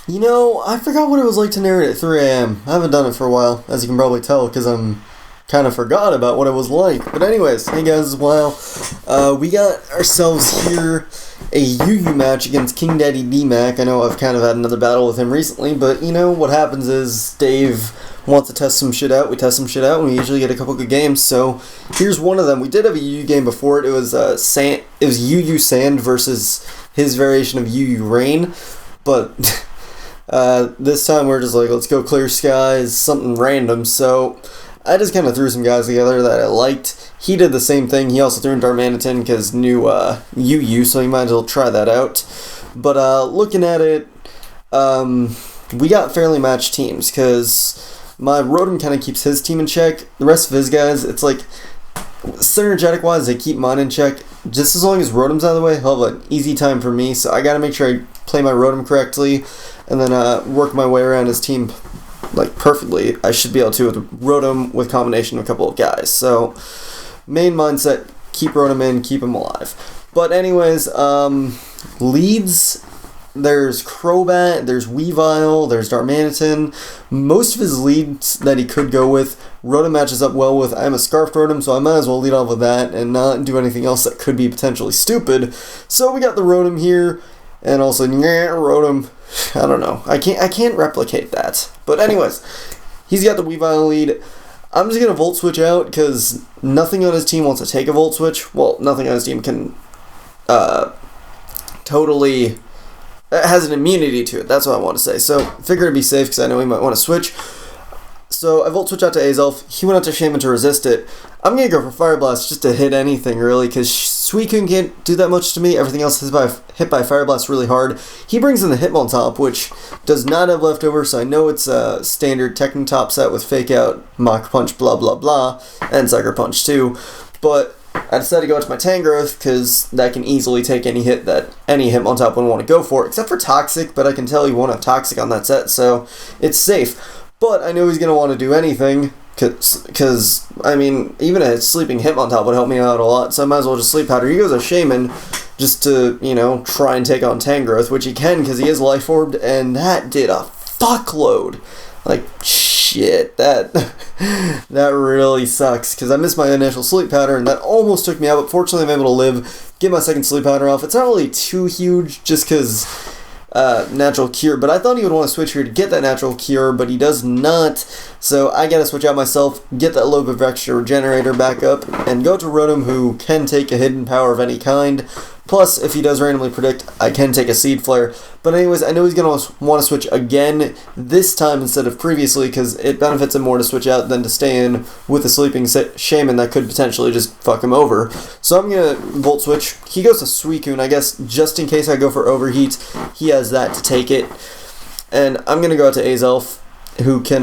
You know, I forgot what it was like to narrate at 3 a.m. I haven't done it for a while, as you can probably tell, because I'm kind of forgot about what it was like. But anyways, hey guys, we got ourselves here a UU match against KingDaddyDMAC. I know I've kind of had another battle with him recently, but you know, what happens is Dave wants to test some shit out, we test some shit out, and we usually get a couple good games. So here's one of them. We did have a UU game before it. It was UU Sand versus his variation of UU Rain, but this time we're just like, let's go clear skies, something random. So I just kind of threw some guys together that I liked. He did the same thing. He also threw in Darmanitan because new UU, so you might as well try that out. But looking at it, we got fairly matched teams because my Rotom kind of keeps his team in check. The rest of his guys, it's like, synergetic-wise, they keep mine in check. Just as long as Rotom's out of the way, he'll have an easy time for me. So I got to make sure I play my Rotom correctly and then work my way around his team like perfectly. I should be able to with Rotom with combination of a couple of guys. So main mindset, keep Rotom in, keep him alive. But anyways, leads, there's Crobat, there's Weavile, there's Darmanitan. Most of his leads that he could go with, Rotom matches up well with. I'm a Scarfed Rotom, so I might as well lead off with that and not do anything else that could be potentially stupid. So we got the Rotom here, and also Rotom. I don't know. I can't replicate that. But anyways, he's got the Weavile lead. I'm just gonna Volt Switch out because nothing on his team wants to take a Volt Switch. Well, nothing on his team can totally has an immunity to it. That's what I want to say. So figure it'd be safe because I know he might want to switch. So I Volt Switch out to Azelf. He went out to Shaman to resist it. I'm going to go for Fire Blast just to hit anything, really, because Suicune can't do that much to me. Everything else is hit by Fire Blast really hard. He brings in the Hitmontop, which does not have leftover, so I know it's a standard Technotop set with Fake Out, Mach Punch, blah, blah, blah, and Sucker Punch, too. But I decided to go into my Tangrowth, because that can easily take any hit that any Hitmontop would want to go for, except for Toxic, but I can tell you won't have Toxic on that set, so it's safe. But I know he's going to want to do anything, because, I mean, even a sleeping Hitmontop would help me out a lot, so I might as well just Sleep Powder. He goes a Shaman just to, you know, try and take on Tangrowth, which he can because he is Life Orbed, and that did a fuckload. Like, shit, that really sucks, because I missed my initial Sleep Powder, and that almost took me out, but fortunately I'm able to live, get my second Sleep Powder off. It's not really too huge, just because Natural Cure, but I thought he would want to switch here to get that Natural Cure, but he does not, so I gotta switch out myself, get that little bit of extra Regenerator back up, and go to Rotom, who can take a Hidden Power of any kind. Plus, if he does randomly predict, I can take a Seed Flare. But anyways, I know he's going to want to switch again this time instead of previously, because it benefits him more to switch out than to stay in with a Sleeping Shaman that could potentially just fuck him over. So I'm going to Volt Switch. He goes to Suicune, I guess, just in case I go for Overheat. He has that to take it. And I'm going to go out to Azelf, who can,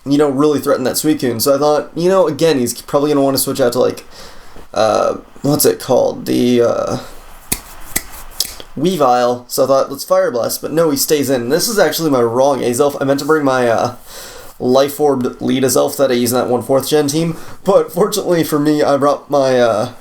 really threaten that Suicune. So I thought, again, he's probably going to want to switch out to, like, what's it called? The Weavile. So I thought, let's Fire Blast, but no, he stays in. This is actually my wrong Azelf. I meant to bring my Life Orb lead Azelf that I use in that 1/4 gen team, but fortunately for me, I brought my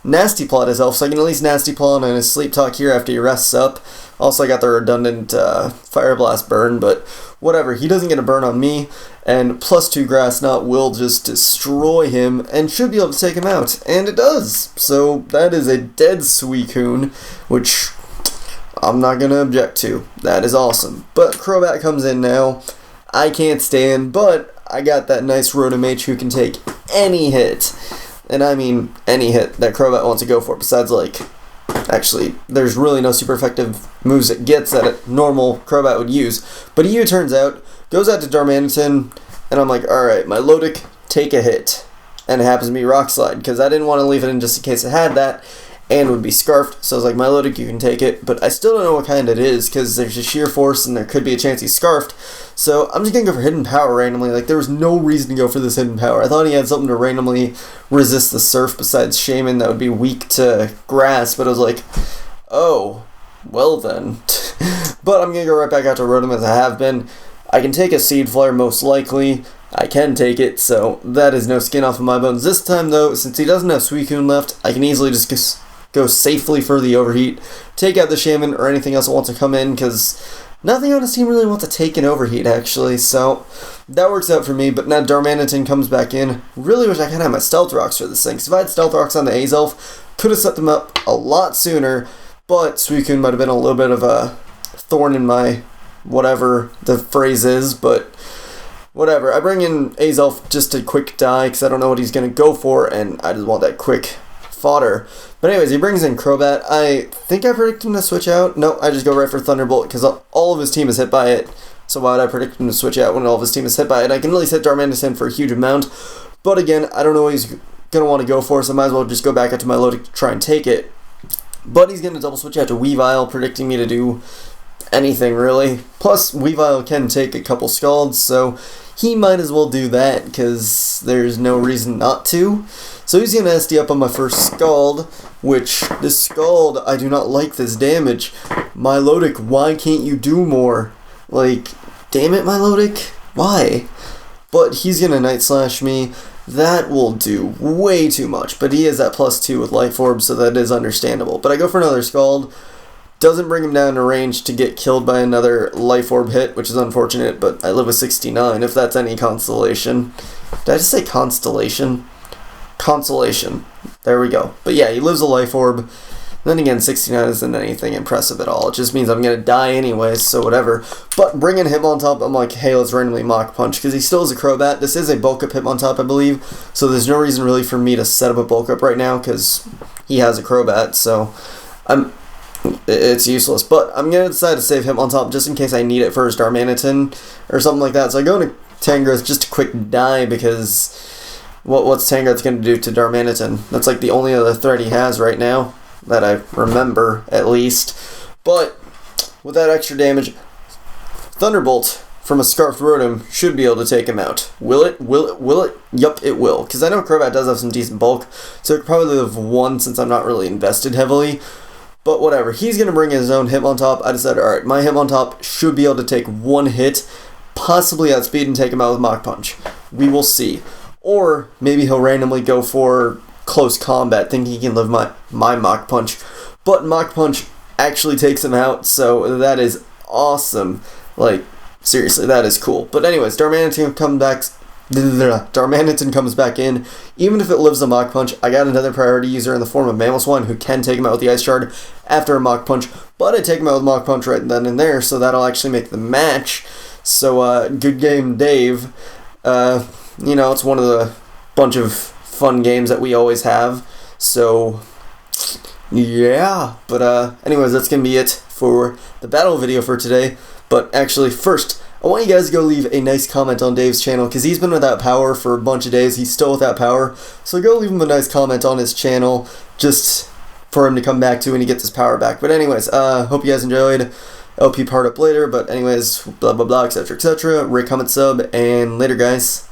Nasty Plot Azelf, so I can at least Nasty Plot and his Sleep Talk here after he rests up. Also, I got the redundant Fire Blast burn, but whatever. He doesn't get a burn on me, and +2 Grass Knot will just destroy him and should be able to take him out, and it does. So that is a dead Suicune, which I'm not going to object to. That is awesome. But Crobat comes in now. I can't stand, but I got that nice Rotom H who can take any hit. And I mean any hit that Crobat wants to go for, besides, like, actually, there's really no super effective moves it gets that a normal Crobat would use. But he turns out, goes out to Darmanitan, and I'm like, alright, my Lodic, take a hit. And it happens to be Rock Slide, because I didn't want to leave it in just in case it had that, and would be Scarfed. So I was like, my Lodic, you can take it. But I still don't know what kind it is, because there's a Sheer Force, and there could be a chance he's Scarfed. So I'm just going to go for Hidden Power randomly. Like, there was no reason to go for this Hidden Power. I thought he had something to randomly resist the Surf besides Shaman that would be weak to Grass, but I was like, oh, well then. But I'm going to go right back out to Rotom as I have been. I can take a Seed Flare most likely. I can take it, so that is no skin off of my bones. This time, though, since he doesn't have Suicune left, I can easily just go safely for the Overheat, take out the Shaman or anything else that wants to come in, because nothing on his team really wants to take an overheat, actually, so that works out for me. But now Darmanitan comes back in. Really wish I could have my Stealth Rocks for this thing, because if I had Stealth Rocks on the Azelf, could have set them up a lot sooner, but Suicune might have been a little bit of a thorn in my whatever the phrase is, but whatever. I bring in Azelf just to quick die, because I don't know what he's going to go for, and I just want that quick fodder. But anyways, he brings in Crobat. I think I predict him to switch out. No, I just go right for Thunderbolt, because all of his team is hit by it. So why would I predict him to switch out when all of his team is hit by it? I can really hit Darmanitan for a huge amount, but again, I don't know what he's going to want to go for, so I might as well just go back out to my Lodic to try and take it. But he's going to double switch out to Weavile, predicting me to do anything, really. Plus, Weavile can take a couple Scalds, so he might as well do that, because there's no reason not to. So he's going to SD up on my first Scald, which, this Scald, I do not like this damage. Milotic, why can't you do more? Like, damn it, Milotic, why? But he's going to Night Slash me. That will do way too much, but he is at +2 with Life Orb, so that is understandable. But I go for another Scald. Doesn't bring him down to range to get killed by another Life Orb hit, which is unfortunate, but I live with 69, if that's any consolation. Did I just say constellation? Consolation. There we go. But yeah, he lives a Life Orb. Then again, 69 isn't anything impressive at all. It just means I'm going to die anyways, so whatever. But bringing him on top, I'm like, hey, let's randomly Mach Punch, because he still is a Crobat. This is a Bulk Up Hitmontop, I believe, so there's no reason really for me to set up a Bulk Up right now, because he has a Crobat, so it's useless. But I'm going to decide to save Hitmontop just in case I need it for his Darmanitan or something like that. So I go into Tangrowth just to quick die, because what's Tangrowth going to do to Darmanitan? That's like the only other threat he has right now, that I remember, at least. But with that extra damage, Thunderbolt from a Scarfed Rotom should be able to take him out. Will it? Will it? Will it? Yup, it will. Because I know Crobat does have some decent bulk, so it could probably live one since I'm not really invested heavily. But whatever, he's going to bring his own Hitmontop. I decided, alright, my Hitmontop should be able to take one hit, possibly outspeed and take him out with Mach Punch. We will see. Or maybe he'll randomly go for close combat, thinking he can live my Mach Punch. But Mach Punch actually takes him out, so that is awesome. Like, seriously, that is cool. But anyways, Darmanitan comes back in. Even if it lives a Mach Punch, I got another priority user in the form of Mamoswine who can take him out with the Ice Shard after a Mach Punch. But I take him out with Mach Punch right then and there, so that'll actually make the match. So, good game, Dave. You know, it's one of the bunch of fun games that we always have. So, yeah. But, anyways, that's going to be it for the battle video for today. But actually, first, I want you guys to go leave a nice comment on Dave's channel, because he's been without power for a bunch of days. He's still without power. So go leave him a nice comment on his channel, just for him to come back to when he gets his power back. But anyways, hope you guys enjoyed. LP part up later, but anyways, blah blah blah, etc etc. Rate, comment, sub, and later guys.